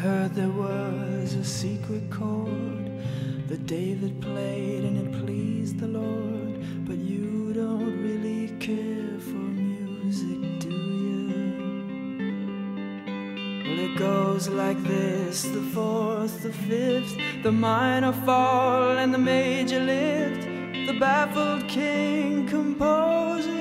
heard there was a secret chord that David played and it pleased the Lord. But you don't really care for music, do you? Well, it goes like this: the fourth, the fifth, the minor fall and the major lift. The baffled king composes